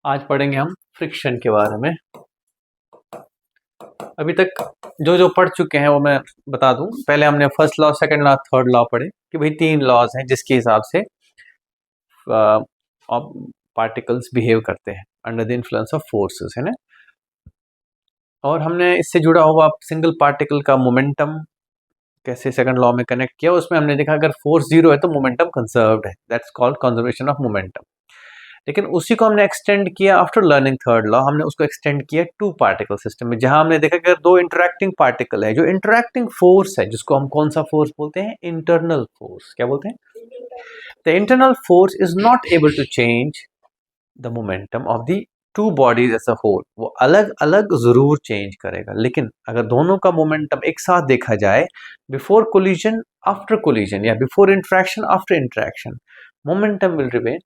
आज पढ़ेंगे हम फ्रिक्शन के बारे में। अभी तक जो जो पढ़ चुके हैं वो मैं बता दूं। पहले हमने first law, second law, third law पढ़े कि भाई 3 लॉज हैं जिसके हिसाब से पार्टिकल्स बिहेव करते हैं under the influence of forces, है ना। और हमने इससे जुड़ा हुआ सिंगल पार्टिकल का मोमेंटम कैसे सेकंड लॉ में कनेक्ट किया। उसमें हमने देखा अगर फोर्स 0 है तो मोमेंटम कंजर्व्ड है, that's called conservation of momentum. लेकिन उसी को हमने एक्सटेंड किया आफ्टर लर्निंग थर्ड लॉ। हमने उसको एक्सटेंड किया 2 पार्टिकल सिस्टम में, जहां हमने देखा कि अगर 2 इंटरैक्टिंग पार्टिकल है, जो इंटरैक्टिंग फोर्स है जिसको हम कौन सा फोर्स बोलते हैं, इंटरनल फोर्स। क्या बोलते हैं? The internal force is not able to change the momentum of the 2 bodies as a whole. वो अलग अलग जरूर चेंज करेगा, लेकिन अगर दोनों का मोमेंटम एक साथ देखा जाए, बिफोर कोलिजन आफ्टर कोलिजन या before interaction after interaction, momentum will remain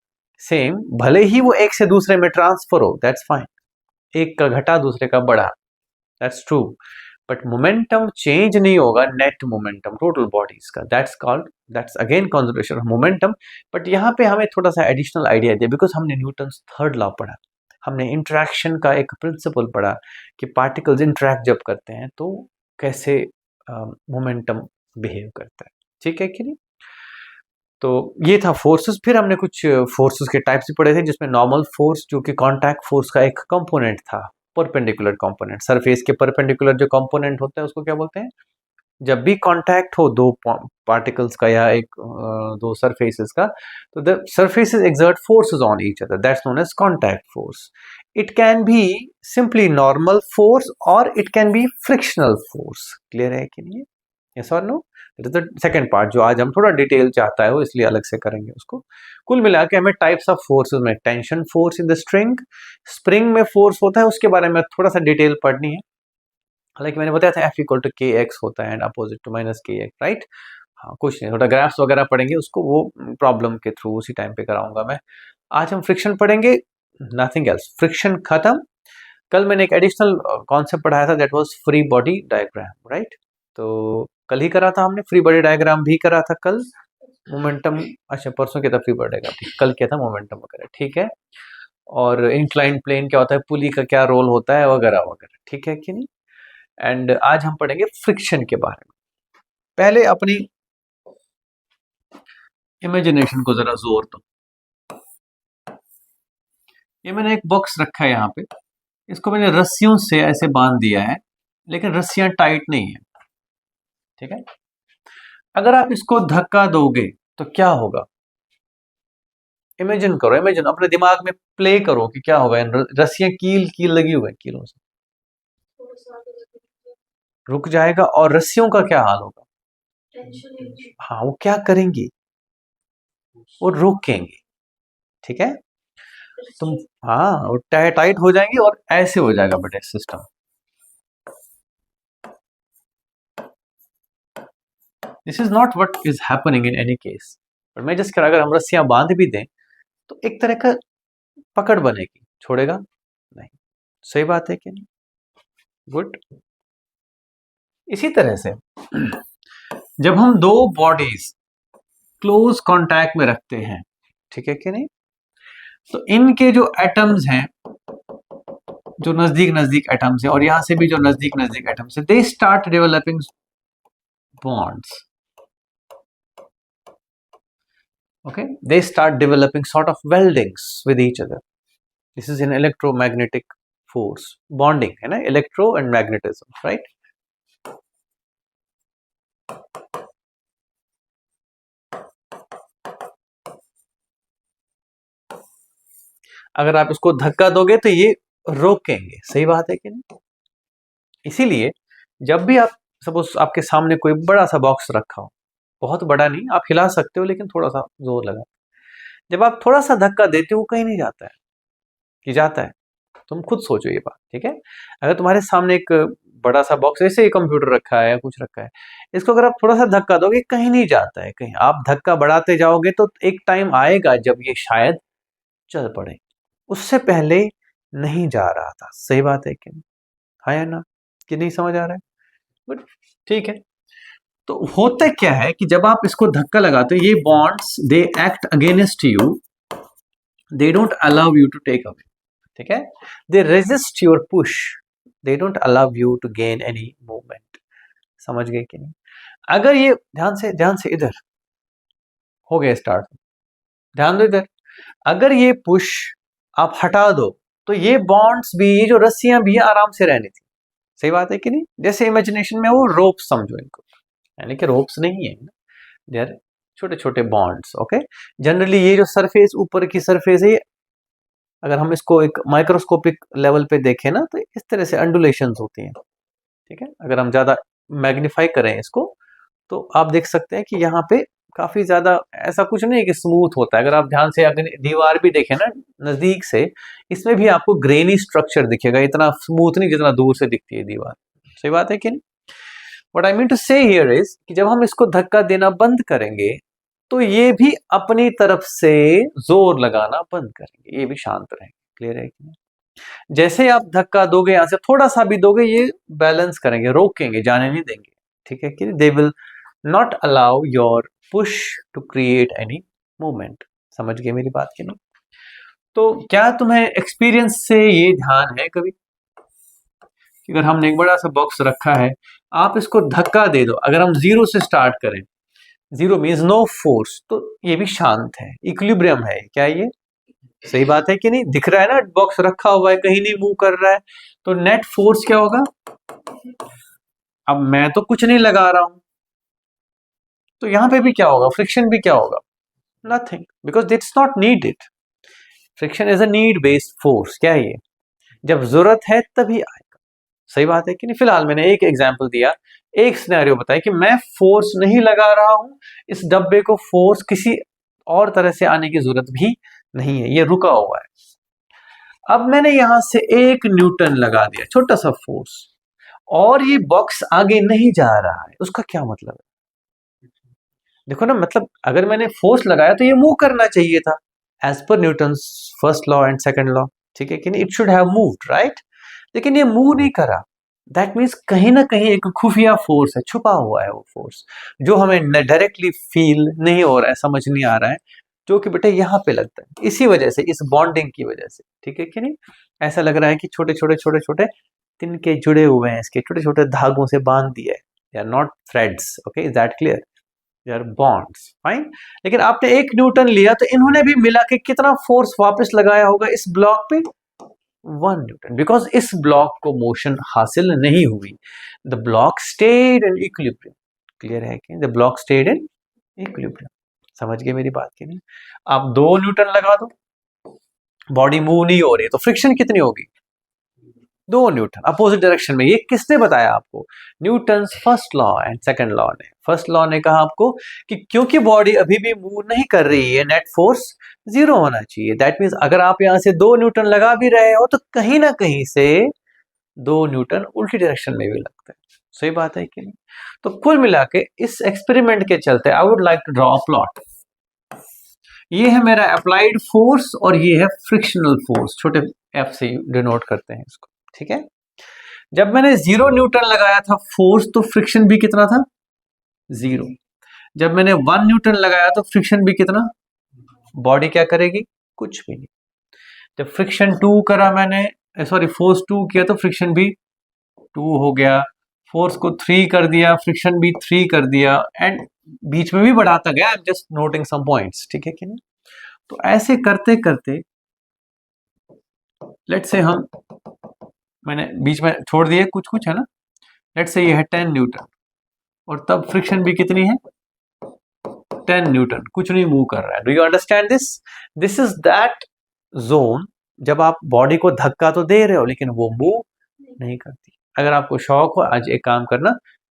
same. भले ही वो एक से दूसरे में ट्रांसफर हो, दैट्स फाइन। एक का घटा दूसरे का बढ़ा, that's true, but momentum change नहीं होगा, नेट मोमेंटम टोटल बॉडीज का। That's again conservation of momentum. But यहाँ पे हमें थोड़ा सा एडिशनल आइडिया दिया, बिकॉज हमने न्यूटन्स थर्ड लॉ पढ़ा, हमने इंटरेक्शन का एक प्रिंसिपल पढ़ा कि पार्टिकल्स इंटरेक्ट जब करते हैं तो कैसे मोमेंटम बिहेव करता है। ठीक है कि नहीं? तो ये था फोर्सेस। फिर हमने कुछ फोर्सेस के टाइप्स भी पढ़े थे, जिसमें नॉर्मल फोर्स जो कि कांटेक्ट फोर्स का एक कंपोनेंट था, परपेंडिकुलर कंपोनेंट। सरफेस के परपेंडिकुलर जो कंपोनेंट होता है उसको क्या बोलते हैं? जब भी कांटेक्ट हो दो पार्टिकल्स का या दो सरफेसेस का, तो the surfaces exert forces on each other, that's known as contact force. It can be simply normal force और it can be frictional force. Clear है कि नहीं? यस और no? That is the second part, जो आज हम थोड़ा detail चाहता है वो, इसलिए अलग से करेंगे उसको। कुल मिला के हमें टाइप्स ऑफ फोर्सेस में tension force in the spring में फोर्स होता है, उसके बारे में थोड़ा सा डिटेल पढ़नी है। हालांकि मैंने बताया था F इक्वल टू के एक्स होता है एंड अपोजिट टू माइनस के एक्स, राइट। हाँ, कुछ नहीं, थोड़ा ग्राफ्स वगैरह पढ़ेंगे, उसको वो प्रॉब्लम के थ्रू उसी टाइम पे कराऊंगा मैं। आज हम फ्रिक्शन पढ़ेंगे, नथिंग एल्स। फ्रिक्शन खत्म। कल मैंने एक एडिशनल कॉन्सेप्ट पढ़ाया था, that was free body diagram, right. तो कल ही करा था हमने, फ्री बॉडी डायग्राम भी करा था कल। मोमेंटम, अच्छा परसों क्या था? Free body diagram. कल क्या था? मोमेंटम वगैरह, ठीक है। और इंक्लाइंड प्लेन क्या होता है, पुली का क्या रोल होता है, वगैरह वगैरह, ठीक है कि नहीं। एंड आज हम पढ़ेंगे फ्रिक्शन के बारे में। पहले अपनी इमेजिनेशन को जरा जोर दो। ये मैंने एक बॉक्स रखा है यहाँ पे, इसको मैंने रस्सियों से ऐसे बांध दिया है, लेकिन रस्सियां टाइट नहीं है, ठीक है। अगर आप इसको धक्का दोगे तो क्या होगा? इमेजिन करो, इमेजिन अपने दिमाग में प्ले करो कि क्या होगा। रस्सियां कील कील लगी हुई है, कीलों से रुक जाएगा, और रस्सियों का क्या हाल होगा? हाँ, वो क्या करेंगी? वो रोकेंगे, ठीक है। तुम, हाँ, वो टाइट हो जाएंगी और ऐसे हो जाएगा बेटे system. This is not what is happening in any case, but मैं जस्ट, अगर हम रस्सियां बांध भी दें तो एक तरह का पकड़ बनेगी, छोड़ेगा नहीं। सही बात है कि नहीं? गुड। इसी तरह से जब हम दो बॉडीज क्लोज कांटेक्ट में रखते हैं, ठीक है कि नहीं, तो इनके जो एटम्स हैं, जो नजदीक नजदीक एटम्स हैं, और यहां से भी जो नजदीक नजदीक एटम्स हैं, they start developing bonds. Okay, they start developing sort of weldings with each other. This is an electromagnetic force, bonding, है ना, electro and magnetism, right? अगर आप इसको धक्का दोगे तो ये रोकेंगे, सही बात है कि नहीं? इसीलिए जब भी आप, सपोज आपके सामने कोई बड़ा सा बॉक्स रखा हो, बहुत बड़ा नहीं, आप हिला सकते हो लेकिन थोड़ा सा जोर लगा, जब आप थोड़ा सा धक्का देते हो वो कहीं नहीं जाता है कि जाता है? तुम खुद सोचो ये बात, ठीक है। अगर तुम्हारे सामने एक बड़ा सा बॉक्स, ऐसे ही कंप्यूटर रखा है या कुछ रखा है, इसको अगर आप थोड़ा सा धक्का दोगे कहीं नहीं जाता है, कहीं आप धक्का बढ़ाते जाओगे तो एक टाइम आएगा जब ये शायद चल पड़े। उससे पहले नहीं जा रहा था, सही बात है कि नहीं? हाँ या ना? कि नहीं समझ आ रहा है? बट ठीक है। तो होता क्या है कि जब आप इसको धक्का लगाते हो, ये bonds they act against you, they don't allow you to take away, ठीक है, they resist your push, they don't allow you to gain any movement. समझ गए कि नहीं? अगर ये ध्यान से इधर हो गया स्टार्ट, ध्यान दो इधर, अगर ये पुश आप हटा दो तो ये बॉन्ड्स भी, ये जो रस्सियां भी आराम से रहनी थी। सही बात है कि नहीं? जैसे इमेजिनेशन में वो रोप्स समझो इनको, यानी कि रोप्स नहीं है, दे आर छोटे छोटे बॉन्ड्स। ओके, जनरली ये जो सरफेस, ऊपर की सरफेस है, अगर हम इसको एक माइक्रोस्कोपिक लेवल पे देखें ना, तो इस तरह से अंडुलेशंस होती हैं। ठीक है, अगर हम ज्यादा मैग्नीफाई करें इसको तो आप देख सकते हैं कि यहाँ पे काफी ज्यादा, ऐसा कुछ नहीं है कि स्मूथ होता है। अगर आप ध्यान से अगर दीवार भी देखें ना नजदीक से, इसमें भी आपको ग्रेनी स्ट्रक्चर दिखेगा, इतना स्मूथ नहीं जितना दूर से दिखती है दीवार। सही बात है कि नहीं? व्हाट आई मीन टू से हियर इज कि जब हम इसको धक्का देना बंद करेंगे तो ये भी अपनी तरफ से जोर लगाना बंद करेंगे, ये भी शांत रहेंगे। क्लियर है कि नहीं? जैसे आप धक्का दोगे, यहां से थोड़ा सा भी दोगे, ये बैलेंस करेंगे, रोकेंगे, जाने नहीं देंगे। ठीक है कि they will not allow your push to create any movement. समझ गए मेरी बात की नहीं? तो क्या तुम्हें एक्सपीरियंस से ये ध्यान है कभी कि अगर हमने एक बड़ा सा बॉक्स रखा है, आप इसको धक्का दे दो, अगर हम जीरो से स्टार्ट करें, जीरो मीन्स नो फोर्स, तो ये भी शांत है, इक्विलिब्रियम है। क्या ये सही बात है कि नहीं? दिख रहा है ना, बॉक्स रखा हुआ है, कहीं नहीं मूव कर रहा है, तो नेट फोर्स क्या होगा? अब मैं तो कुछ नहीं लगा रहा हूं, तो यहां पे भी क्या होगा? फ्रिक्शन भी क्या होगा? Nothing, because it's not needed. Friction is a need based force. क्या है ये? जब जरूरत है तभी आएगा। सही बात है कि नहीं? फिलहाल मैंने एक एग्जाम्पल दिया, एक सिनेरियो बताया कि मैं फोर्स नहीं लगा रहा हूं, इस डब्बे को फोर्स किसी और तरह से आने की जरूरत भी नहीं है, ये रुका हुआ है। अब मैंने यहां से 1 न्यूटन लगा दिया, छोटा सा फोर्स, और ये बॉक्स आगे नहीं जा रहा है, उसका क्या मतलब है? देखो ना, मतलब अगर मैंने फोर्स लगाया तो ये मूव करना चाहिए था, as per Newton first law and second law. ठीक है कि नहीं? It should have moved, right? लेकिन ये मूव नहीं करा। दैट मीन्स कहीं ना कहीं एक खुफिया फोर्स है, छुपा हुआ है वो फोर्स, जो हमें डायरेक्टली फील नहीं हो रहा है, समझ नहीं आ रहा है, जो कि बेटा यहाँ पे लगता है, इसी वजह से, इस बॉन्डिंग की वजह से। ठीक है कि नहीं? ऐसा लग रहा है कि छोटे छोटे छोटे छोटे तिनके जुड़े हुए हैं, इसके छोटे छोटे धागों से बांध दिए। They are not threads. Okay, is that clear? They are bonds. Fine. लेकिन आपने 1 न्यूटन लिया तो इन्होंने भी मिला के कितना फोर्स वापस लगाया होगा इस ब्लॉक पे? 1 न्यूटन, बिकॉज इस ब्लॉक को मोशन हासिल नहीं हुई। The block stayed in equilibrium. Clear है कि the block stayed in equilibrium? समझ गए मेरी बात की नहीं? आप 2 न्यूटन लगा दो, बॉडी मूव नहीं हो रही, तो फ्रिक्शन कितनी होगी? 2 न्यूटन अपोजिट डायरेक्शन में। ये किसने बताया आपको? Newton first law and second law ने। फर्स्ट लॉ ने कहा आपको कि क्योंकि बॉडी अभी भी मूव नहीं कर रही है, नेट फोर्स 0 होना चाहिए। दैट मीन्स अगर आप यहां से 2 न्यूटन लगा भी रहे हो तो कहीं ना कहीं से 2 न्यूटन उल्टी डायरेक्शन में भी लगता है। सही बात है कि नहीं? तो कुल मिला के इस एक्सपेरिमेंट के चलते I would like to draw a plot. ये है मेरा अप्लाइड फोर्स और ये है फ्रिक्शनल फोर्स, छोटे एफ से डिनोट करते हैं इसको। ठीक है, जब मैंने 0 न्यूटन लगाया था फोर्स, तो फ्रिक्शन भी कितना था? 0। जब मैंने 1 न्यूटन लगाया तो फ्रिक्शन भी कितना? बॉडी क्या करेगी? कुछ भी नहीं। जब फ्रिक्शन 2 करा मैंने, सॉरी फोर्स 2 किया तो फ्रिक्शन भी 2 हो गया। फोर्स को 3 कर दिया, फ्रिक्शन भी 3 कर दिया, एंड बीच में भी बढ़ाता गया। I am just noting some points. ठीक है कि नहीं? तो ऐसे करते करते लेट्स से हम, मैंने बीच में छोड़ दिए कुछ कुछ, है ना? लेट्स से ये है 10 न्यूटन, और तब फ्रिक्शन भी कितनी है? 10 न्यूटन। कुछ नहीं मूव कर रहा है। Do you understand this? This is that zone जब आप बॉडी को धक्का तो दे रहे हो लेकिन वो मूव नहीं करती। अगर आपको शौक हो, आज एक काम करना,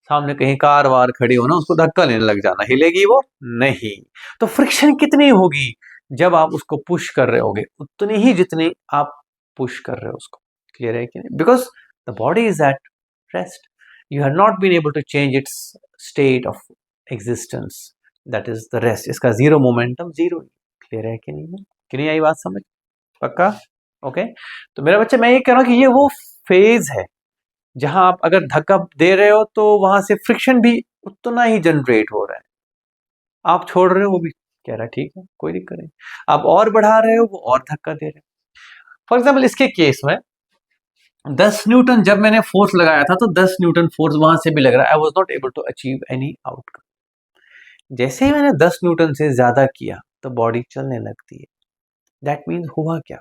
सामने कहीं कार वार खड़ी हो ना, उसको धक्का लेने लग जाना, हिलेगी वो नहीं। तो फ्रिक्शन कितनी होगी जब आप उसको पुश कर रहे होगे? उतनी ही जितनी आप पुश कर रहे हो उसको। क्लियर है कि नहीं? Because the body is at rest, you have not been able to change its state of existence, that is the rest. इसका जीरो मोमेंटम, जीरो। क्लियर है कि नहीं? कि नहीं आई बात समझ? पक्का? ओके। तो मेरा बच्चा, मैं ये कह रहा हूं कि ये वो फेज है जहां आप अगर धक्का दे रहे हो तो वहां से फ्रिक्शन भी उतना ही जनरेट हो रहा है। आप छोड़ रहे हो, वो भी कह रहा है ठीक है, कोई दिक्कत नहीं। आप और बढ़ा रहे हो, वो और धक्का दे रहे हो। फॉर एग्जाम्पल इसके केस में 10 न्यूटन जब मैंने फोर्स लगाया था तो 10 न्यूटन फोर्स वहां से भी लग रहा है, I was not able to achieve any outcome. जैसे ही मैंने 10 न्यूटन से ज्यादा किया तो बॉडी चलने लगती है। दैट मीन्स हुआ क्या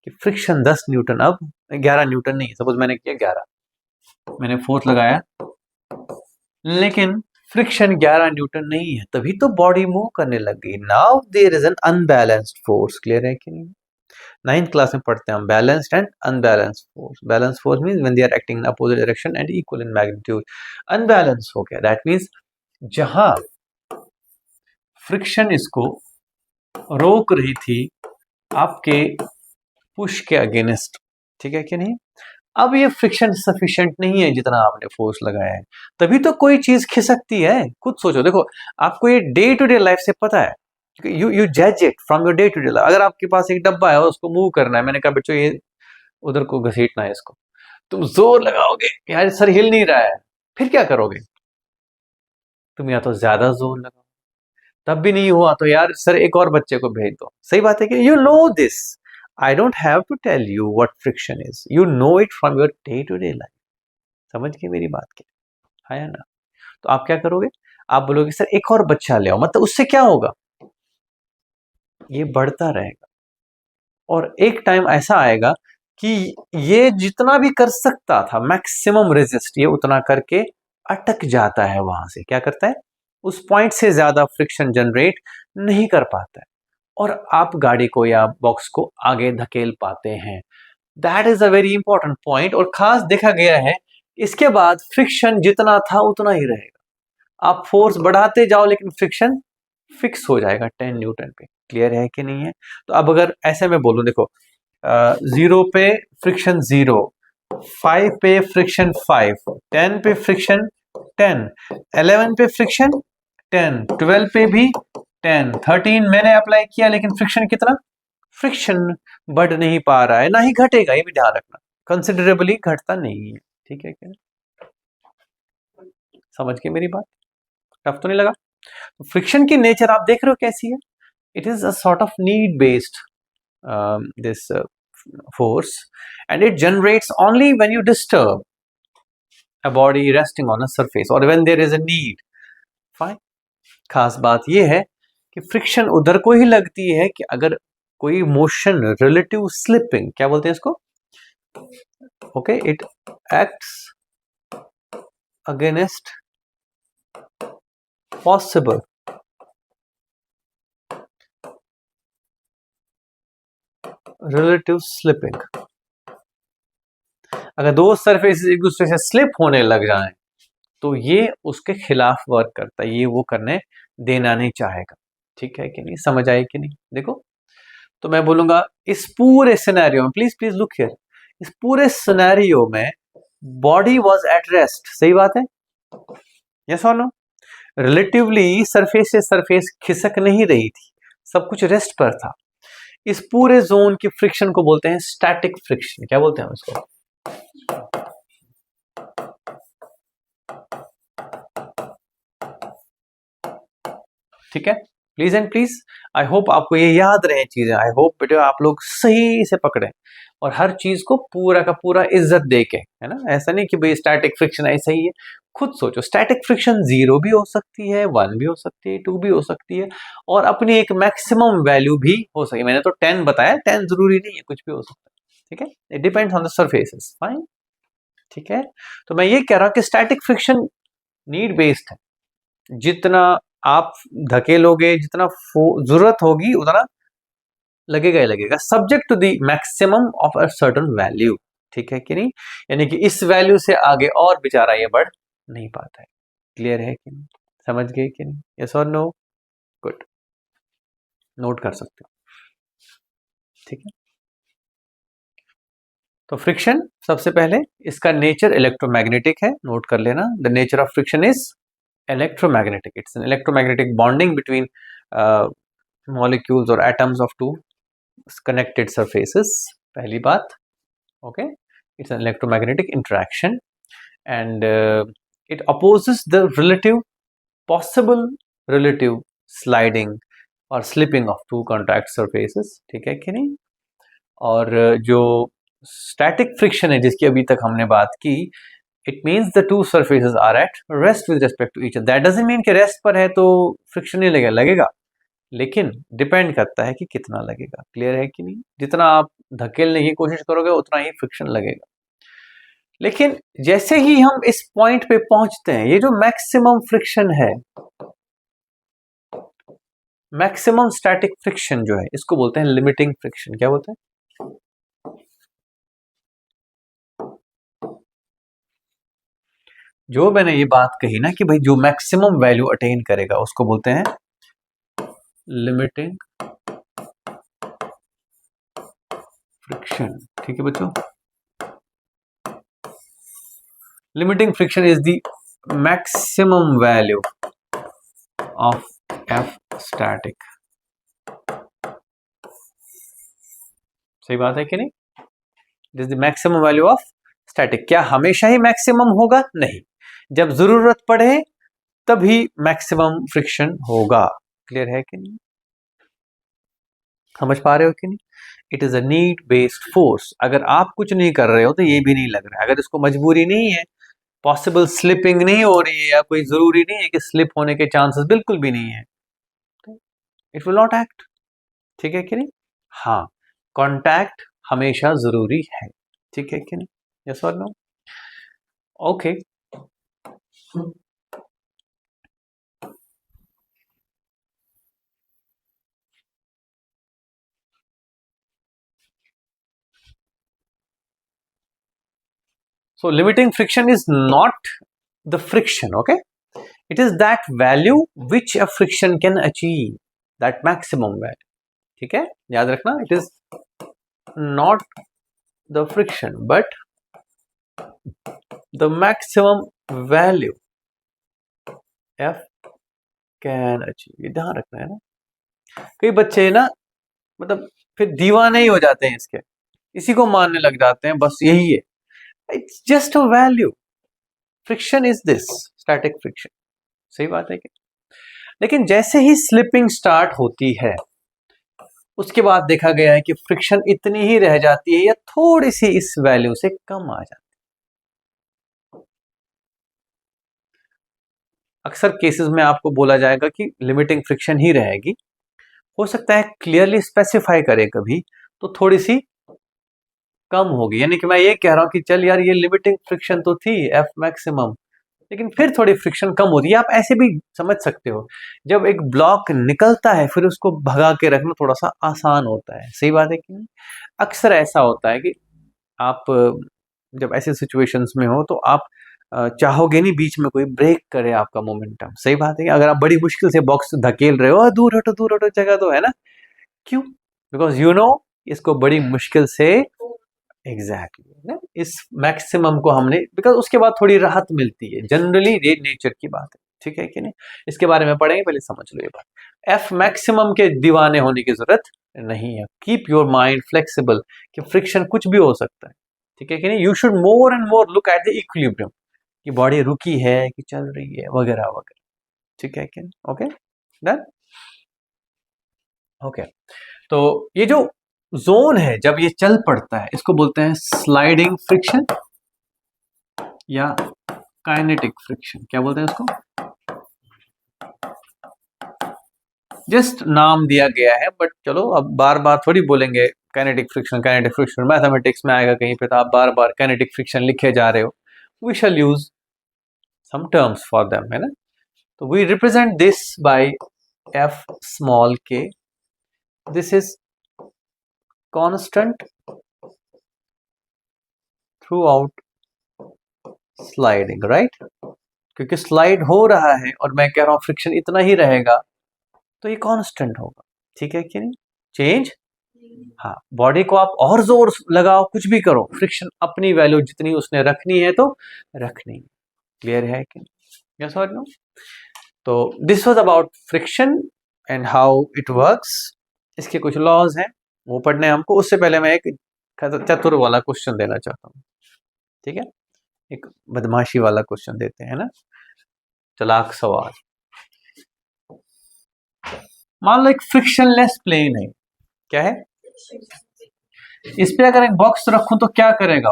कि फ्रिक्शन 10 न्यूटन अब 11 न्यूटन नहीं, सपोज मैंने किया 11, मैंने फोर्स लगाया लेकिन फ्रिक्शन 11 न्यूटन नहीं है, तभी तो बॉडी मूव करने लग गई। Now there is an unbalanced force. Clear है कि नहीं? 9th क्लास में पढ़ते हैं हम balanced and unbalanced force. Balance force means when they are acting in opposite direction and equal in magnitude. Unbalance हो गया, दैट मींस जहां फ्रिक्शन इसको रोक रही थी आपके पुश के अगेंस्ट, ठीक है कि नहीं, अब ये फ्रिक्शन सफिशिएंट नहीं है जितना आपने फोर्स लगाया है, तभी तो कोई चीज खिसकती है। खुद सोचो, देखो आपको ये डे टू डे लाइफ से पता है, यू जज it from your day to day life. अगर आपके पास एक डब्बा है और उसको मूव करना है, मैंने कहा बच्चों ये उधर को घसीटना है इसको, तुम जोर लगाओगे यार सर हिल नहीं रहा है, फिर क्या करोगे? तुम या तो ज्यादा जोर लगाओ, तब भी नहीं हुआ तो यार सर एक और बच्चे को भेज दो। सही बात है कि you know this, I don't have to tell you what friction is, you know it from your day to day life. समझ गए मेरी बात की? है ना? तो आप क्या करोगे, आप बोलोगे सर एक और बच्चा ले आओ, मतलब उससे क्या होगा, ये बढ़ता रहेगा और एक टाइम ऐसा आएगा कि ये जितना भी कर सकता था मैक्सिमम रेजिस्ट, ये उतना करके अटक जाता है वहां से। क्या करता है, उस पॉइंट से ज्यादा फ्रिक्शन जनरेट नहीं कर पाता है और आप गाड़ी को या बॉक्स को आगे धकेल पाते हैं। That is a very important point और खास देखा गया है इसके बाद फ्रिक्शन जितना था उतना ही रहेगा। आप फोर्स बढ़ाते जाओ लेकिन फ्रिक्शन फिक्स हो जाएगा 10 न्यूटन पे। क्लियर है कि नहीं है? तो अब अगर ऐसे में बोलूं, देखो 0 पे फ्रिक्शन 0, 5 पे फ्रिक्शन 5, 10 पे फ्रिक्शन 10, 11 पे फ्रिक्शन 10, 12 पे भी 10, 13 मैंने अप्लाई किया लेकिन फ्रिक्शन कितना, फ्रिक्शन बढ़ नहीं पा रहा है, ना ही घटेगा, ये भी ध्यान रखना, कंसिडरेबली घटता नहीं है। ठीक है क्या? समझ के मेरी बात? टफ तो नहीं लगा? फ्रिक्शन की नेचर आप देख रहे हो कैसी है, it is a sort of need based this force, and it generates only when you disturb a body resting on a surface or when there is a need. Fine. खास बात यह है कि फ्रिक्शन उधर को ही लगती है कि अगर कोई मोशन रिलेटिव स्लिपिंग, क्या बोलते हैं इसको, okay, it acts against possible relative slipping. अगर दो सरफेस एक दूसरे से स्लिप होने लग जाएं तो ये उसके खिलाफ वर्क करता है, ये वो करने देना नहीं चाहेगा। ठीक है कि नहीं? समझ आए कि नहीं? देखो तो मैं बोलूंगा इस पूरे सिनेरियो में, प्लीज प्लीज लुक हियर, इस पूरे सिनेरियो में बॉडी वाज एट रेस्ट। सही बात है? यस और नो? रिलेटिवली सरफेस से सरफेस खिसक नहीं रही थी, सब कुछ रेस्ट पर था। इस पूरे जोन की फ्रिक्शन को बोलते हैं स्टैटिक फ्रिक्शन। क्या बोलते हैं उसको? ठीक है, please and please, I hope आपको ये याद रहे चीजें, आई होप बेटे आप लोग सही से पकड़े और हर चीज को पूरा का पूरा इज्जत दे के, है ना? ऐसा नहीं कि भाई स्टैटिक फ्रिक्शन ऐसा ही है। खुद सोचो, स्टैटिक फ्रिक्शन 0 भी हो सकती है, 1 भी हो सकती है, 2 भी हो सकती है और अपनी एक मैक्सिमम वैल्यू भी हो सकती है। मैंने तो 10 बताया, 10 जरूरी नहीं है, कुछ भी हो सकता है। ठीक है, it depends on the surfaces. Fine, ठीक है। तो मैं ये कह रहा हूं कि स्टैटिक फ्रिक्शन नीड बेस्ड है, जितना आप धकेलोगे, जितना जरूरत होगी उतना लगेगा ही लगेगा, subject to the maximum of a certain value. ठीक है कि नहीं? यानी कि इस वैल्यू से आगे और बेचारा ये बढ़ नहीं पाता है। क्लियर है कि नहीं? समझ गए कि नहीं? यस और नो? गुड, नोट कर सकते हो। ठीक है, तो फ्रिक्शन सबसे पहले इसका नेचर इलेक्ट्रोमैग्नेटिक है, नोट कर लेना। The nature of friction is electromagnetic. It's an electromagnetic bonding between molecules or atoms of two connected surfaces. पहली बात, okay? It's an electromagnetic interaction and it opposes the possible relative sliding or slipping of two contact surfaces. ठीक है कि नहीं? और जो static friction है जिसकी अभी तक हमने बात की, it means the two surfaces are at rest with respect to each other. That doesn't mean कि रेस्ट पर है तो फ्रिक्शन नहीं लगेगा, लेकिन डिपेंड करता है कि कितना लगेगा। क्लियर है कि नहीं? जितना आप धकेलने की कोशिश करोगे उतना ही फ्रिक्शन लगेगा। लेकिन जैसे ही हम इस पॉइंट पे पहुंचते हैं, ये जो मैक्सिमम फ्रिक्शन है, मैक्सिमम स्टैटिक फ्रिक्शन जो है, इसको बोलते हैं लिमिटिंग फ्रिक्शन। क्या बोलते हैं? जो मैंने ये बात कही ना कि भाई जो मैक्सिमम वैल्यू अटेन करेगा उसको बोलते हैं लिमिटिंग फ्रिक्शन। ठीक है बच्चों, limiting friction is the maximum value of F static. सही बात है कि नहीं? It is the maximum value of static. क्या हमेशा ही मैक्सिमम होगा? नहीं, जब जरूरत पड़े तभी मैक्सिमम फ्रिक्शन होगा। क्लियर है कि नहीं? समझ पा रहे हो कि नहीं? It is a need based force. अगर आप कुछ नहीं कर रहे हो तो ये भी नहीं लग रहा है। अगर इसको मजबूरी नहीं है, पॉसिबल स्लिपिंग नहीं हो रही है, या कोई जरूरी नहीं है कि स्लिप होने के चांसेस बिल्कुल भी नहीं है, इट विल नॉट एक्ट। ठीक है कि नहीं? हाँ, कॉन्टैक्ट हमेशा जरूरी है। ठीक है कि नहीं? यस और no? Okay. So limiting friction is not the friction, okay? It is that value which a friction can achieve, that maximum value. ठीक है, याद रखना, it is not the friction but the maximum value f can achieve. ये ध्यान रखना है ना। कई बच्चे ना मतलब फिर दीवाने ही हो जाते हैं इसके, इसी को मानने लग जाते हैं बस यही है। It's just a value. Friction is this static friction. सही बात है कि? लेकिन जैसे ही स्लिपिंग स्टार्ट होती है उसके बाद देखा गया है कि फ्रिक्शन इतनी ही रह जाती है या थोड़ी सी इस वैल्यू से कम आ जाती है। अक्सर केसेस में आपको बोला जाएगा कि लिमिटिंग फ्रिक्शन ही रहेगी। हो सकता है क्लियरली स्पेसिफाई करे कभी तो थोड़ी सी कम होगी, यानी कि मैं ये कह रहा हूं कि चल यार ये लिमिटिंग फ्रिक्शन तो थी एफ मैक्सिमम, लेकिन फिर थोड़ी फ्रिक्शन कम होती है। आप ऐसे भी समझ सकते हो, जब एक ब्लॉक निकलता है फिर उसको भगा के रखना थोड़ा सा आसान होता है। सही बात है कि नहीं? अक्सर ऐसा होता है कि आप जब ऐसे सिचुएशंस में हो तो आप चाहोगे नहीं बीच में कोई ब्रेक करे आपका मोमेंटम। सही बात है कि अगर आप बड़ी मुश्किल से बॉक्स धकेल रहे हो, दूर हटो जगह तो है ना, क्यों? बिकॉज यू नो इसको बड़ी मुश्किल से एग्जैक्टली इस मैक्सिमम को हमने, बिकॉज उसके बाद थोड़ी राहत मिलती है, जनरली ये नेचर की बात है। ठीक है कि नहीं? इसके बारे में पढ़ेंगे, पहले समझ लो ये बात। एफ मैक्सिमम के दीवाने होने की जरूरत नहीं है। कीप योर माइंड फ्लेक्सिबल कि फ्रिक्शन कुछ भी हो सकता है। ठीक है कि नहीं? You should more and more look at the equilibrium कि बॉडी रुकी है कि चल रही है वगैरह वगैरह। ठीक है कि नहीं? Okay done. ओके, तो ये जो जोन है जब ये चल पड़ता है इसको बोलते हैं स्लाइडिंग फ्रिक्शन या काइनेटिक फ्रिक्शन। क्या बोलते हैं इसको? जस्ट नाम दिया गया है, बट चलो अब बार बार थोड़ी बोलेंगे kinetic friction kinetic friction. Mathematics में आएगा कहीं पे तो आप बार बार काइनेटिक फ्रिक्शन लिखे जा रहे हो। We shall use some terms for them, है ना? तो we represent this by f small k. This is constant throughout sliding, right? क्योंकि स्लाइड हो रहा है और मैं कह रहा हूं फ्रिक्शन इतना ही रहेगा तो ये कांस्टेंट होगा। ठीक है कि नहीं? चेंज, हाँ, बॉडी को आप और जोर लगाओ कुछ भी करो, फ्रिक्शन अपनी वैल्यू जितनी उसने रखनी है तो रखनी है। क्लियर है कि नहीं? यस और नो? तो this was about friction and how it works. इसके कुछ लॉज हैं वो पढ़ने हमको। उससे पहले मैं एक चतुर वाला क्वेश्चन देना चाहता हूँ। ठीक है, एक बदमाशी वाला क्वेश्चन देते हैं ना, चालाक सवाल। मान लो एक फ्रिक्शनलेस प्लेन है। क्या है? इस पे अगर एक बॉक्स रखूं तो क्या करेगा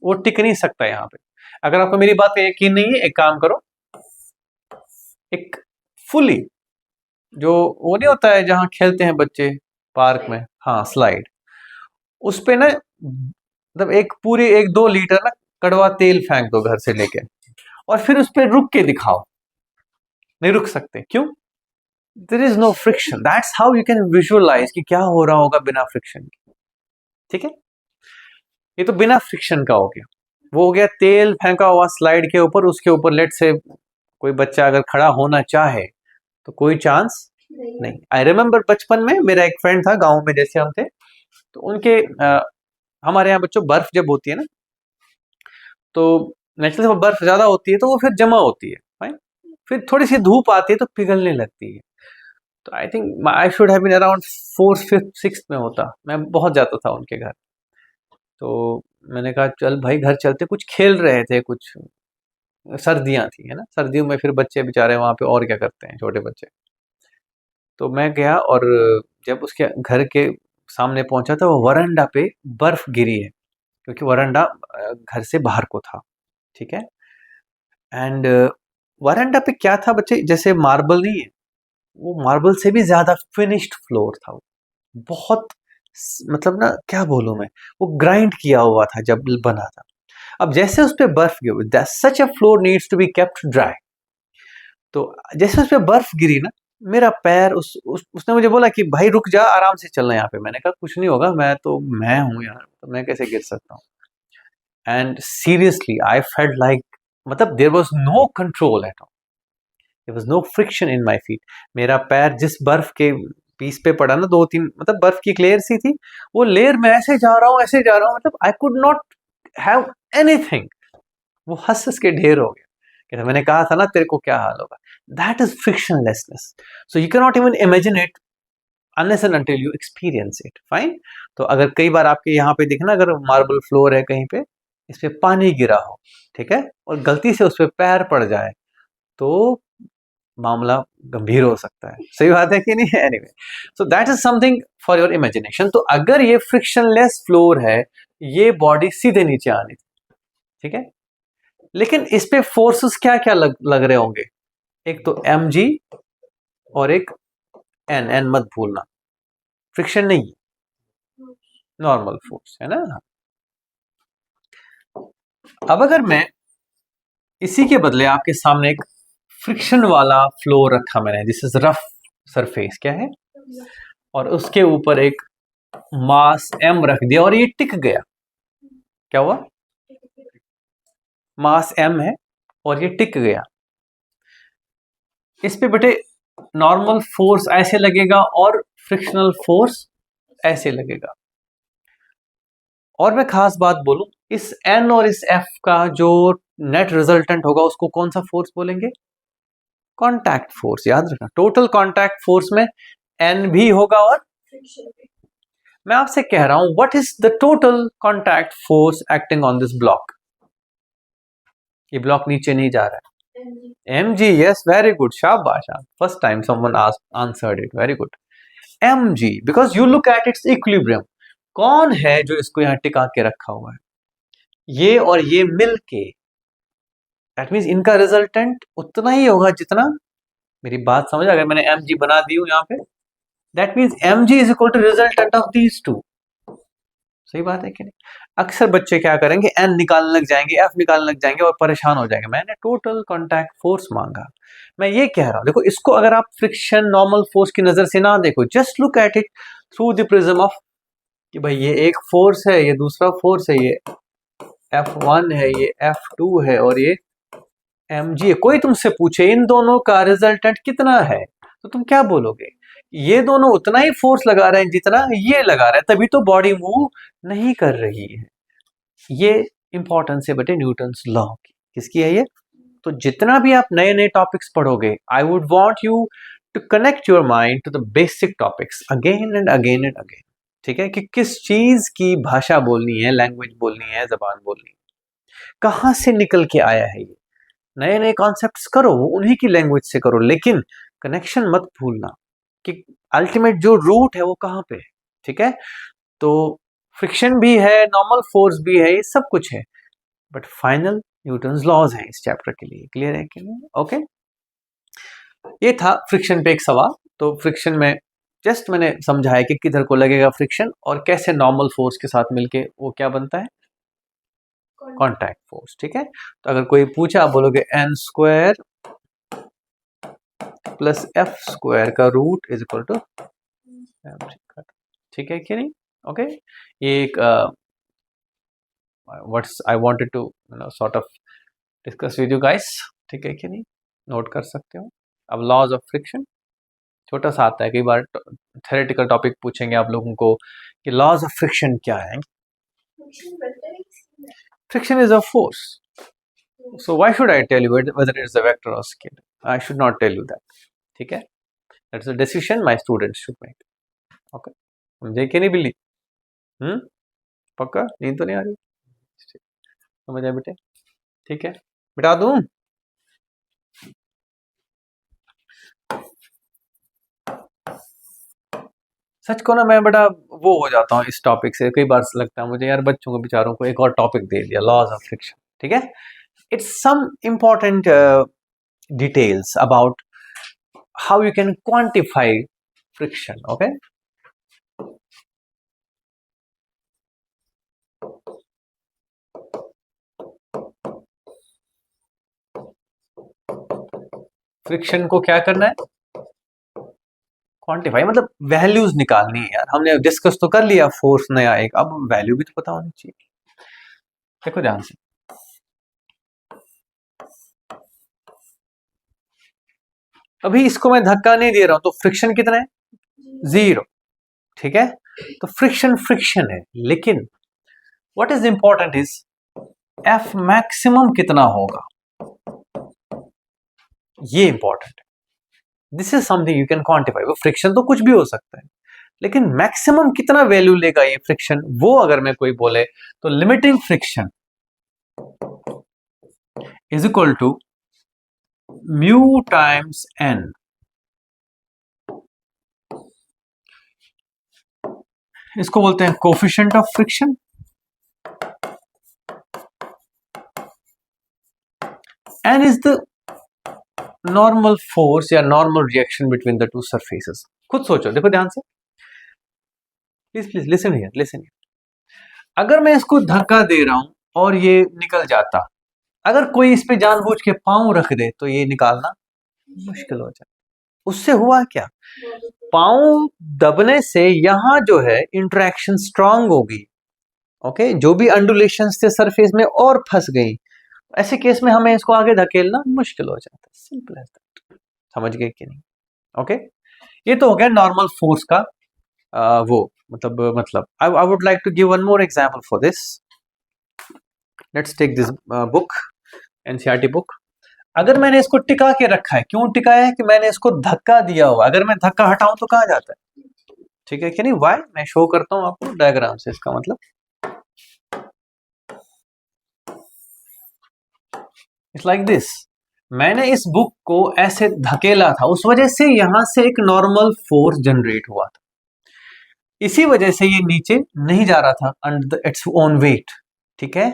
वो टिक नहीं सकता यहाँ पे। अगर आपको मेरी बात पे यकीन नहीं है, एक काम करो, एक फुली जो वो नहीं होता है जहां खेलते हैं बच्चे पार्क में, हाँ स्लाइड, उस पे ना मतलब एक पूरी 1-2 लीटर ना कड़वा तेल फेंक दो घर से लेके, और फिर उस पे रुक के दिखाओ। नहीं रुक सकते, क्यों? There is no friction. That's how you can visualise कि क्या हो रहा होगा बिना फ्रिक्शन के। ठीक है, ये तो बिना फ्रिक्शन का हो गया। वो हो गया तेल फेंका हुआ स्लाइड के ऊपर, उसके ऊपर लेट से कोई बच्चा अगर खड़ा होना चाहे तो कोई चांस नहीं। आई रिमेम्बर बचपन में मेरा एक फ्रेंड था, गांव में जैसे हम थे, तो उनके हमारे यहाँ बच्चों बर्फ जब होती है ना, तो नेचुरली वो बर्फ ज्यादा होती है तो वो फिर जमा होती है, फाइन, फिर थोड़ी सी धूप आती है तो पिघलने लगती है। तो I think I should have been around 4th 5th 6th में होता, मैं बहुत जाता था उनके घर। तो मैंने कहा चल भाई घर चलते, कुछ खेल रहे थे, कुछ सर्दियां थी है ना, सर्दियों में फिर बच्चे बेचारे वहां पे और क्या करते हैं छोटे बच्चे। तो मैं गया, और जब उसके घर के सामने पहुंचा तो वो वरांडा पे बर्फ गिरी है, क्योंकि वरांडा घर से बाहर को था। ठीक है, एंड वरांडा पे क्या था बच्चे, जैसे मार्बल नहीं है, वो मार्बल से भी ज्यादा फिनिश्ड फ्लोर था वो, बहुत मतलब ना क्या बोलूं मैं, वो ग्राइंड किया हुआ था जब बना था। अब जैसे उस पे बर्फ गिरी, such a floor needs to be kept dry. तो जैसे उस पे बर्फ गिरी ना, मेरा पैर उसने मुझे बोला कि भाई रुक जा, आराम से चलना यहाँ पे। मैंने कहा कुछ नहीं होगा, मैं हूं यार, तो मैं कैसे गिर सकता हूँ। And seriously I felt like, मतलब there was no control at all, there was no friction in my feet. मेरा पैर जिस बर्फ के पीस पे पड़ा ना, 2-3 मतलब बर्फ की एक लेयर सी थी, वो लेयर में ऐसे जा रहा हूँ ऐसे जा रहा हूँ, मतलब I could not have anything. वो हंस हंस के ढेर हो गया, कहता मैंने कहा था ना तेरे को क्या हाल होगा। That is frictionlessness. So you can not even imagine it unless and until you experience it, fine. तो अगर कई बार आपके यहाँ पे दिखना, अगर मार्बल फ्लोर है कहीं पे, इस पे पानी गिरा हो, ठीक है, और गलती से उस पे पैर पड़ जाए, तो मामला गंभीर हो सकता है। सही बात है कि नहीं? Anyway, so that is something for your imagination. तो अगर ये फ्रिक्शनलेस फ्लोर है, ये बॉडी सीधे नीचे आनी थी, ठीक है, लेकिन इस पे फोर्सेस क्या क्या लग रहे होंगे? एक तो mg और एक n, n मत भूलना, फ्रिक्शन नहीं, नॉर्मल फोर्स है ना। अब अगर मैं इसी के बदले आपके सामने एक फ्रिक्शन वाला फ्लोर रखा मैंने, दिस इज रफ सरफेस, क्या है, और उसके ऊपर एक मास m रख दिया और ये टिक गया, क्या हुआ? मास m है और ये टिक गया। इस पे बेटे नॉर्मल फोर्स ऐसे लगेगा और फ्रिक्शनल फोर्स ऐसे लगेगा। और मैं खास बात बोलूं, इस n और इस f का जो नेट रिजल्टेंट होगा उसको कौन सा फोर्स बोलेंगे? Contact force. याद रखना, टोटल कांटेक्ट फोर्स में n भी होगा और मैं आपसे कह रहा हूं what is the total contact force acting on this block? ये ब्लॉक नीचे नहीं जा रहा है, mg, yes, very good, शाबाश, first time someone answered it, very good, mg, because you look at its equilibrium। कौन है जो इसको यहां टिका के रखा हुआ है? ये और ये मिलके, दैट मीन्स इनका रिजल्टेंट उतना ही होगा जितना, मेरी बात समझ, अगर मैंने mg बना दी हूं यहाँ पे, that means mg is equal to resultant of these two. सही बात है कि नहीं? अक्सर बच्चे क्या करेंगे, n निकालने लग जाएंगे, f निकालने लग जाएंगे और परेशान हो जाएंगे, मैंने टोटल कांटेक्ट फोर्स मांगा। मैं ये कह रहा हूं, देखो इसको अगर आप फ्रिक्शन नॉर्मल फोर्स की नजर से ना देखो, just look at it through the prism of कि भाई ये एक फोर्स है, ये दूसरा फोर्स है, ये F1 है, ये F2 है और ये mg है। कोई तुमसे पूछे इन दोनों का रिजल्टेंट कितना है, तो तुम क्या बोलोगे? ये दोनों उतना ही फोर्स लगा रहे हैं जितना ये लगा रहे हैं, तभी तो बॉडी मूव नहीं कर रही है। ये इंपॉर्टेंस है बेटे न्यूटन्स लॉ की। किसकी है ये? तो जितना भी आप नए नए टॉपिक्स पढ़ोगे, I would want you to connect your mind to the basic topics again and again and again. ठीक है, कि किस चीज की भाषा बोलनी है, लैंग्वेज बोलनी है, जबान बोलनी है, कहां से निकल के आया है ये। नए नए कॉन्सेप्ट्स करो, उन्हीं की लैंग्वेज से करो, लेकिन कनेक्शन मत भूलना कि अल्टीमेट जो रूट है वो कहां पे है। ठीक है, तो फ्रिक्शन भी है, नॉर्मल फोर्स भी है, ये सब कुछ है, बट फाइनल न्यूटन्स लॉज है इस चैप्टर के लिए। क्लियर है कि नहीं? ओके, ये था फ्रिक्शन पे एक सवाल। तो फ्रिक्शन में जस्ट मैंने समझाया कि किधर को लगेगा फ्रिक्शन और कैसे नॉर्मल फोर्स के साथ मिलके वो क्या बनता है, कॉन्टैक्ट फोर्स। ठीक है, तो अगर कोई पूछा आप बोलोगे n square plus f square का रूट इज इक्वल टू, ठीक है कि नहीं? ओके, ये एक what's I wanted to sort of discuss with you guys. ठीक है कि नहीं? नोट कर सकते हो। अब लॉज ऑफ फ्रिक्शन छोटा सा आता है, कई बार थ्योरेटिकल टॉपिक पूछेंगे आप लोगों को कि लॉज ऑफ फ्रिक्शन क्या है। Friction is a force, so why should I tell you whether it's a vector or scalar? I should not tell you that. ठीक है, that's a decision my students should make. Okay, समझे कि नहीं बिल्ली? पक्का नींद तो नहीं आ रही? समझ आए बेटे? ठीक है, बिठा दूं? सच को ना मैं बड़ा वो हो जाता हूँ इस टॉपिक से, कई बार लगता है मुझे यार बच्चों को बेचारों को एक और टॉपिक दे दिया, लॉज ऑफ फ्रिक्शन। ठीक है, it's some important details about how you can quantify friction. Okay, friction को क्या करना है, क्वांटिफाई, मतलब वैल्यूज निकालनी है यार। हमने डिस्कस तो कर लिया फोर्स नया एक, अब वैल्यू भी तो पता होनी चाहिए। देखो ध्यान से, अभी इसको मैं धक्का नहीं दे रहा हूं तो फ्रिक्शन कितना है, 0। ठीक है, तो फ्रिक्शन फ्रिक्शन है, लेकिन what is important is F maximum कितना होगा, ये इंपॉर्टेंट है। This is something you can quantify. वो फ्रिक्शन तो कुछ भी हो सकता है, लेकिन मैक्सिमम कितना वैल्यू लेगा ये फ्रिक्शन, वो अगर मैं कोई बोले तो limiting friction is equal to mu times N. इसको बोलते हैं coefficient of friction. N is the normal force या normal reaction between the two surfaces. खुद सोचो, देखो ध्यान से, please please listen here, listen here. अगर मैं इसको धक्का दे रहा हूं और ये निकल जाता, अगर कोई इस पे जानबूझ के पांव रख दे तो ये निकालना मुश्किल हो जाए। उससे हुआ क्या, पांव दबने से यहां जो है इंटरेक्शन स्ट्रांग होगी। ओके, जो भी अंडुलेशंस थे सरफेस में और फंस गई। ऐसे केस में हमें इसको आगे धकेलना मुश्किल हो जाता है। Simple as that. समझ गए कि नहीं? ओके, ये तो हो गया नॉर्मल फोर्स का वो मतलब I would like to give one more example for this. Let's take this book, NCERT book. अगर मैंने इसको टिका के रखा है, क्यों टिकाया है कि मैंने इसको धक्का दिया हुआ, अगर मैं धक्का हटाऊं तो कहां जाता है? ठीक है कि नहीं? वाई, मैं शो करता हूं आपको डायग्राम से। इसका मतलब इट्स लाइक दिस, मैंने इस बुक को ऐसे धकेला था, उस वजह से यहां से एक नॉर्मल फोर्स जनरेट हुआ था। इसी वजह से ये नीचे नहीं जा रहा था अंडर इट्स ओन वेट। ठीक है,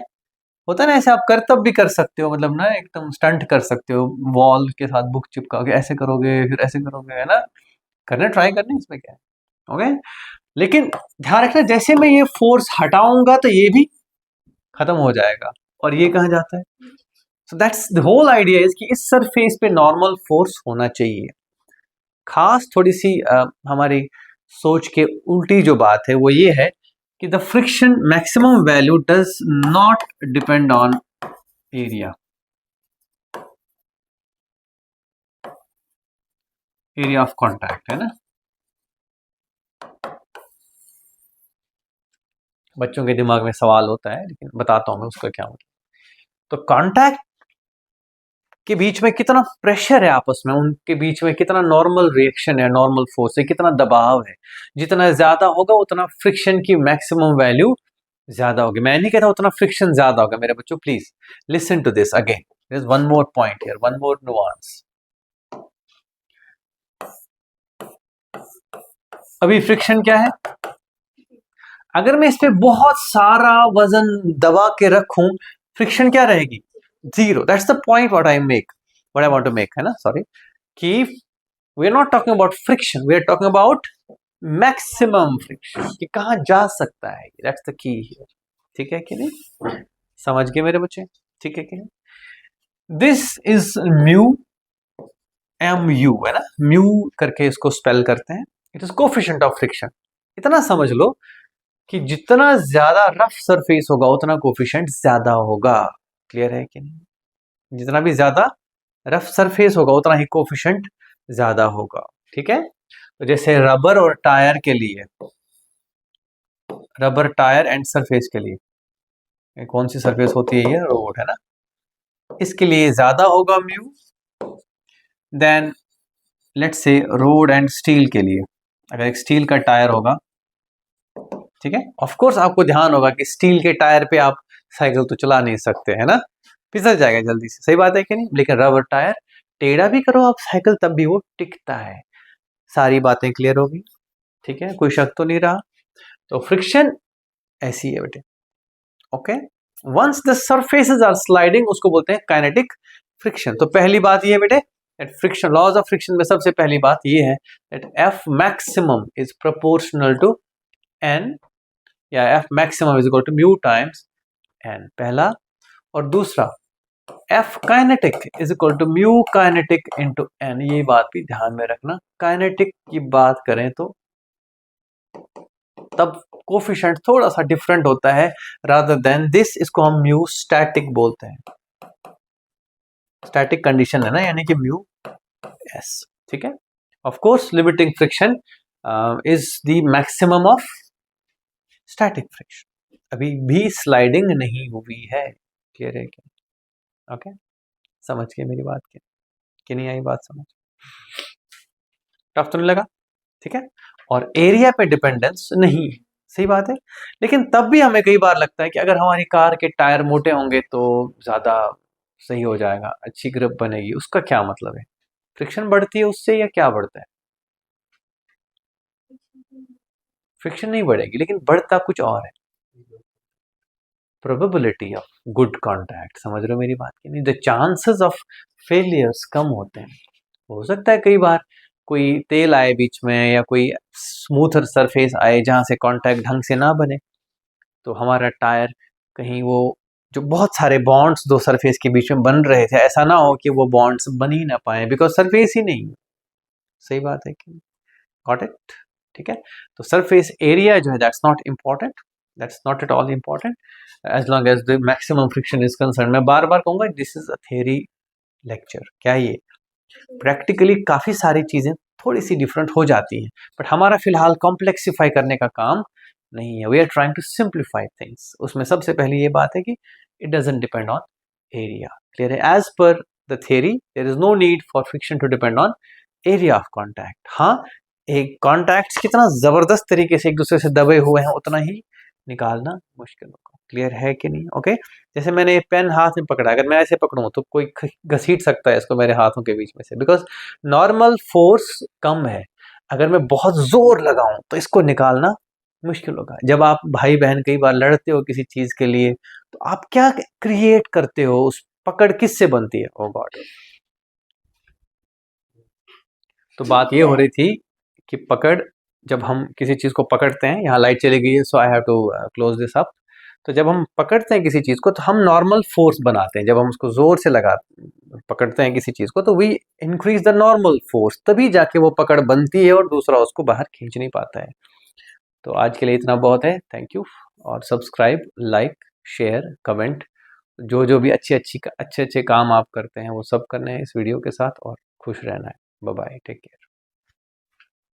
होता है ना ऐसे, आप करतब भी कर सकते हो, मतलब ना एकदम स्टंट कर सकते हो, वॉल के साथ बुक चिपका के ऐसे करोगे फिर ऐसे करोगे, है ना, करना ट्राई करने, इसमें क्या है। ओके, लेकिन ध्यान रखना, जैसे मैं ये फोर्स हटाऊंगा तो ये भी खत्म हो जाएगा, और ये कहां जाता है। So that's the whole idea is कि इस सरफेस पे नॉर्मल फोर्स होना चाहिए। खास थोड़ी सी हमारी सोच के उल्टी जो बात है वो ये है कि the friction maximum value does not depend on area, area of contact, है ना। बच्चों के दिमाग में सवाल होता है, लेकिन बताता हूं मैं उसका क्या मतलब। तो कॉन्टैक्ट के बीच में कितना प्रेशर है आपस में, उनके बीच में कितना नॉर्मल रिएक्शन है, नॉर्मल फोर्स है, कितना दबाव है, जितना ज्यादा होगा उतना फ्रिक्शन की मैक्सिमम वैल्यू ज्यादा होगी। मैं नहीं कहता उतना फ्रिक्शन ज्यादा होगा मेरे बच्चों, please listen to this again, there is one more point here, one more nuance. अभी फ्रिक्शन क्या है, अगर मैं इस पे बहुत सारा वजन दबा के रखूं, फ्रिक्शन क्या रहेगी? Zero. That's the point what I want to make, है ना, सॉरी, कि we are not talking about friction, we are talking about maximum friction, कि कहां जा सकता है। That's the key here. ठीक है कि नहीं? समझ गए मेरे बच्चे? ठीक है कि नहीं? दिस इज म्यू, MU, है ना, म्यू करके इसको स्पेल करते हैं। It is coefficient of friction. इतना समझ लो कि जितना ज्यादा रफ सरफेस होगा उतना कोफिशिएंट ज्यादा होगा। क्लियर है कि नहीं? जितना भी ज्यादा रफ सरफेस होगा उतना ही कोफिशिएंट ज्यादा होगा। ठीक है? तो जैसे रबर और टायर के लिए, रबर टायर एंड सरफेस के लिए कौन सी सरफेस होती है? ये रोड, है ना। इसके लिए ज्यादा होगा mu then let's say road and steel के लिए। अगर एक स्टील का टायर होगा, ठीक है, ऑफ कोर्स आपको ध्यान होगा कि स्टील के टायर पे आप साइकिल तो चला नहीं सकते, है ना, फिसल जाएगा जल्दी से। सही बात है कि नहीं? लेकिन रबर टायर टेढ़ा भी करो आप साइकिल तब भी वो टिकता है। सारी बातें क्लियर होगी? ठीक है, कोई शक तो नहीं रहा? तो फ्रिक्शन ऐसी है बेटे। Okay, once the surfaces are sliding उसको बोलते हैं काइनेटिक फ्रिक्शन। तो पहली बात ये है बेटे, that friction, laws of friction में सबसे पहली बात ये है that F maximum is proportional to n, या F maximum is equal to mu times n, पहला। और दूसरा, F kinetic is equal to mu kinetic into n। ये बात भी ध्यान में रखना, काइनेटिक की बात करें तो तब कोफिशिएंट थोड़ा सा डिफरेंट होता है रादर देन दिस। इसको हम म्यू स्टैटिक बोलते हैं। स्टैटिक कंडीशन है ना, यानी कि म्यू एस। ठीक है, of course limiting friction is the maximum of static friction. अभी भी स्लाइडिंग नहीं हुई है। क्लियर है क्या? ओके, समझ के मेरी बात कि नहीं आई बात समझ? टफ तो नहीं लगा? ठीक है, और एरिया पे डिपेंडेंस नहीं है। सही बात है, लेकिन तब भी हमें कई बार लगता है कि अगर हमारी कार के टायर मोटे होंगे तो ज्यादा सही हो जाएगा, अच्छी ग्रिप बनेगी। उसका क्या मतलब है? फ्रिक्शन बढ़ती है उससे या क्या बढ़ता है? फ्रिक्शन नहीं बढ़ेगी, लेकिन बढ़ता कुछ और है, प्रोबेबिलिटी ऑफ गुड कॉन्टैक्ट। समझ रहे हो मेरी बात की नहीं? द चांसेस ऑफ फेलियर्स कम होते हैं। हो सकता है कई बार कोई तेल आए बीच में या कोई स्मूथर सरफेस आए जहां से कांटेक्ट ढंग से ना बने, तो हमारा टायर कहीं वो जो बहुत सारे बॉन्ड्स दो सरफेस के बीच में बन रहे थे, ऐसा ना हो कि वो बॉन्ड्स बन ही ना पाए बिकॉज सरफेस ही नहीं है। सही बात है कि? Got it? ठीक है, तो सरफेस एरिया जो है that's not important, that's not at all important as long as the maximum friction is concern. मैं बार बार कहूंगा this is a theory lecture. क्या ये प्रैक्टिकली काफी सारी चीजें थोड़ी सी डिफरेंट हो जाती हैं, बट हमारा फिलहाल कॉम्प्लेक्सिफाई करने का काम नहीं है। We are trying to simplify things. उसमें सबसे पहले ये बात है कि it doesn't depend on area. Clear है? As per the theory there is no need for friction to depend on area of contact. हाँ, एक कॉन्टैक्ट कितना जबरदस्त तरीके से एक दूसरे से दबे हुए हैं उतना ही निकालना मुश्किल होगा। क्लियर है कि नहीं? ओके, जैसे मैंने ये पेन हाथ में पकड़ा, अगर मैं ऐसे पकड़ूं तो कोई घसीट सकता है इसको मेरे हाथों के बीच में से, बिकॉज नॉर्मल फोर्स कम है। अगर मैं बहुत जोर लगाऊं तो इसको निकालना मुश्किल होगा। जब आप भाई बहन कई बार लड़ते हो किसी चीज के लिए, तो आप क्या क्रिएट करते हो? उस पकड़ किससे बनती है? ओ गॉड। तो बात ये हो रही थी कि पकड़, जब हम किसी चीज को पकड़ते हैं, यहाँ लाइट चली गई है so I have to close this up. तो जब हम पकड़ते हैं किसी चीज को तो हम नॉर्मल फोर्स बनाते हैं। जब हम उसको जोर से लगा पकड़ते हैं किसी चीज को तो we increase the normal force, तभी जाके वो पकड़ बनती है और दूसरा उसको बाहर खींच नहीं पाता है। तो आज के लिए इतना बहुत है। Thank you. और सब्सक्राइब, लाइक, शेयर, कमेंट, जो जो भी अच्छे अच्छे काम आप करते हैं वो सब करने हैं इस वीडियो के साथ, और खुश रहना है। Bye bye, take care.